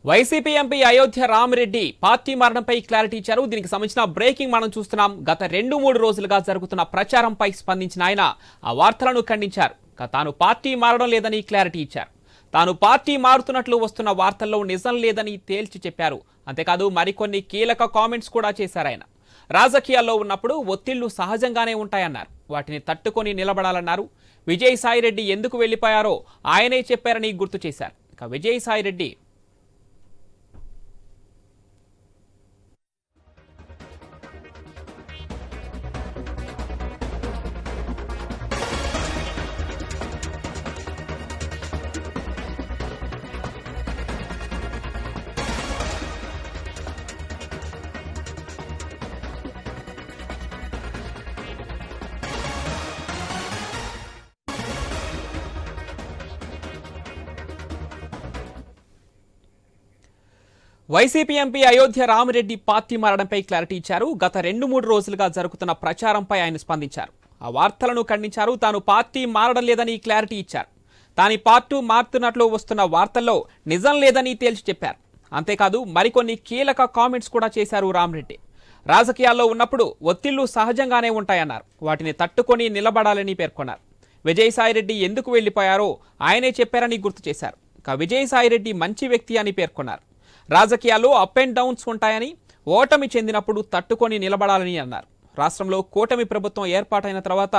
YCP MP Ayodhya Ramireddy party మరణంపై clarity ఇచ్చారు. దీనికి సంబంధించిన బ్రేకింగ్ మనం చూస్తున్నాం. గత 2-3 రోజులుగా జరుగుతున్న ప్రచారంపై స్పందించిన ఆయన ఆ వార్తలను ఖండించారు. తాను పార్టీ మారడం లేదని క్లారిటీ ఇచ్చారు. తాను పార్టీ మారుతున్నట్లు వస్తున్న వార్తల్లో నిజం లేదని తేల్చి చెప్పారు. అంతేకాదు మరికొన్ని కీలక కామెంట్స్ కూడా చేశారు ఆయన. రాజకీయాల్లో ఉన్నప్పుడు ఒత్తిళ్లు సహజంగానే ఉంటాయన్నారు. వాటిని తట్టుకొని నిలబడాలన్నారు. విజయసాయిరెడ్డి ఎందుకు వెళ్లిపోయారో ఆయనే చెప్పారని గుర్తు చేశారు. Vijayasaireddy YCP MP Ayodhya Ramireddy party మారడంపై క్లారిటీ ఇచ్చారు. గత 2-3 రోజులుగా జరుగుతున్న ప్రచారంపై ఆయన స్పందించారు. ఆ వార్తలను ఖండించారు. తాను పార్టీ మారడం లేదని క్లారిటీ ఇచ్చారు. తాను పార్టీ మారుతున్నట్లు వస్తున్న వార్తల్లో నిజం లేదని తేల్చి చెప్పారు. అంతేకాదు మరికొన్ని కీలక కామెంట్స్ కూడా చేశారు రామిరెడ్డి. రాజకీయాల్లో ఉన్నప్పుడు ఒత్తిళ్లు సహజంగానే ఉంటాయన్నారు. వాటిని తట్టుకొని నిలబడాలని పేర్కొన్నారు. విజయసాయిరెడ్డి ఎందుకు వెళ్లిపోయారో ఆయనే చెప్పారని గుర్తు చేశారు. విజయసాయిరెడ్డి మంచి వ్యక్తి అని పేర్కొన్నారు. రాజకీయాల్లో అప్ అండ్ డౌన్స్ ఉంటాయని, ఓటమి చెందినప్పుడు తట్టుకొని నిలబడాలని అన్నారు. రాష్ట్రంలో కూటమి ప్రభుత్వం ఏర్పాటైన తర్వాత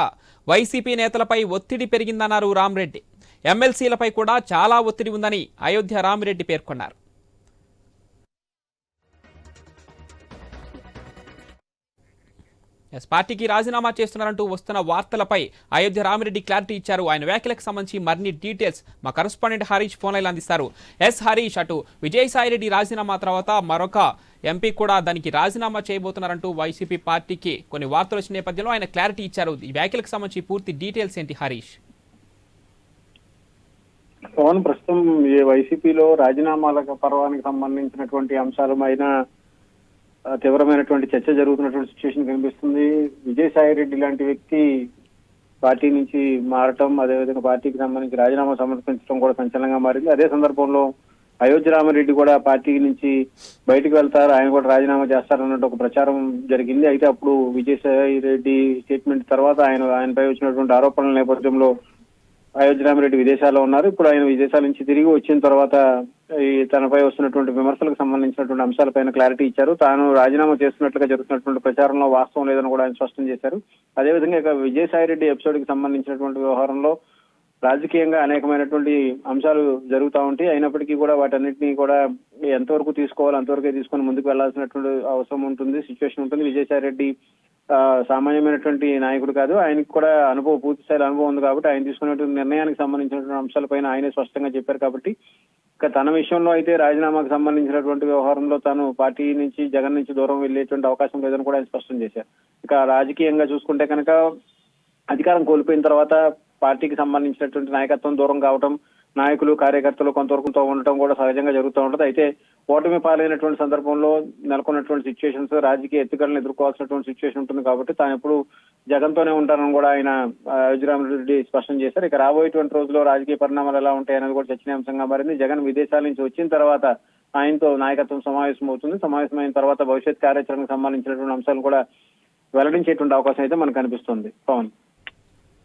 వైసీపీ నేతలపై ఒత్తిడి పెరిగిందన్నారు రామిరెడ్డి. ఎమ్మెల్సీలపై కూడా చాలా ఒత్తిడి ఉందని అయోధ్య రామిరెడ్డి పేర్కొన్నారు. పార్టీకి రాజీనామా చేస్తున్నారంటూ వస్తున్న వార్తలపై అయోధ్య రామిరెడ్డి క్లారిటీ ఇచ్చారు. ఆయన వ్యాఖ్యలకు సంబంధించి మరిన్ని డీటెయిల్స్ మా కరెస్పాండెంట్ హరీష్ ఫోన్ లైన్ అందిస్తారు. హరీష్, అటు విజయసాయిరెడ్డి రాజీనామా తర్వాత మరొక ఎంపీ కూడా దానికి రాజీనామా చేయబోతున్నారంటూ వైసీపీ పార్టీకి కొన్ని వార్తలు వచ్చిన నేపథ్యంలో ఆయన క్లారిటీ ఇచ్చారు. ఈ వ్యాఖ్యలకు సంబంధించి పూర్తి డీటెయిల్స్ ఏంటి హరీష్? ప్రస్తుతం వైసీపీలో రాజీనామాల పర్వానికి సంబంధించినటువంటి అంశాలమైన తీవ్రమైనటువంటి చర్చ జరుగుతున్నటువంటి సిచ్యువేషన్ కనిపిస్తుంది. విజయసాయిరెడ్డి లాంటి వ్యక్తి పార్టీ నుంచి మారటం, అదేవిధంగా పార్టీకి సంబంధించి రాజీనామా సమర్పించడం కూడా సంచలనంగా మారింది. అదే సందర్భంలో అయోధ్య రామిరెడ్డి కూడా పార్టీ నుంచి బయటకు వెళ్తారు, ఆయన కూడా రాజీనామా చేస్తారన్నట్టు ఒక ప్రచారం జరిగింది. అయితే అప్పుడు విజయసాయిరెడ్డి స్టేట్మెంట్ తర్వాత ఆయనపై వచ్చినటువంటి ఆరోపణల నేపథ్యంలో అయోధ్య రామిరెడ్డి విదేశాల్లో ఉన్నారు. ఇప్పుడు ఆయన విదేశాల నుంచి తిరిగి వచ్చిన తర్వాత తనపై వస్తున్నటువంటి విమర్శలకు సంబంధించినటువంటి అంశాలపైన క్లారిటీ ఇచ్చారు. తాను రాజీనామా చేస్తున్నట్లుగా జరుగుతున్నటువంటి ప్రచారంలో వాస్తవం లేదని కూడా ఆయన స్పష్టం చేశారు. అదేవిధంగా ఇక విజయసాయిరెడ్డి ఎపిసోడ్ కి సంబంధించినటువంటి వ్యవహారంలో రాజకీయంగా అనేకమైనటువంటి అంశాలు జరుగుతూ ఉంటాయి. అయినప్పటికీ కూడా వాటన్నిటినీ కూడా ఎంతవరకు తీసుకోవాలో అంతవరకే తీసుకొని ముందుకు వెళ్లాల్సినటువంటి అవసరం ఉంటుంది, సిచ్యువేషన్ ఉంటుంది. విజయసాయిరెడ్డి సామాన్యమైనటువంటి నాయకుడు కాదు. ఆయనకు కూడా పూర్తి స్థాయి అనుభవం ఉంది కాబట్టి ఆయన తీసుకున్నటువంటి నిర్ణయానికి సంబంధించినటువంటి అంశాలపైన ఆయనే స్పష్టంగా చెప్పారు. కాబట్టి ఇక తన విషయంలో అయితే రాజీనామాకు సంబంధించినటువంటి వ్యవహారంలో తాను పార్టీ నుంచి జగన్ నుంచి దూరం వెళ్లేటువంటి అవకాశం లేదని కూడా ఆయన స్పష్టం చేశారు. ఇక రాజకీయంగా చూసుకుంటే కనుక అధికారం కోల్పోయిన తర్వాత పార్టీకి సంబంధించినటువంటి నాయకత్వం దూరం కావటం, నాయకులు కార్యకర్తలు కొంతవరకు ఉండటం కూడా సహజంగా జరుగుతూ ఉంటుంది. అయితే ఓటమి పాలైనటువంటి సందర్భంలో నెలకొన్నటువంటి సిచ్యువేషన్స్, రాజకీయ ఎత్తుగడలను ఎదుర్కోవాల్సినటువంటి సిచ్యువేషన్ ఉంటుంది. కాబట్టి తాను ఎప్పుడు జగన్తోనే ఉంటానని కూడా ఆయన అయోధ్య రామిరెడ్డి స్పష్టం చేశారు. ఇక రాబోయేటువంటి రోజుల్లో రాజకీయ పరిణామాలు ఎలా ఉంటాయనేది కూడా చర్చనీయాంశంగా మారింది. జగన్ విదేశాల నుంచి వచ్చిన తర్వాత ఆయనతో నాయకత్వం సమావేశం అవుతుంది. సమావేశమైన తర్వాత భవిష్యత్ కార్యాచరణకు సంబంధించినటువంటి అంశాలు కూడా వెల్లడించేటువంటి అవకాశం అయితే మనకు కనిపిస్తుంది. పవన్.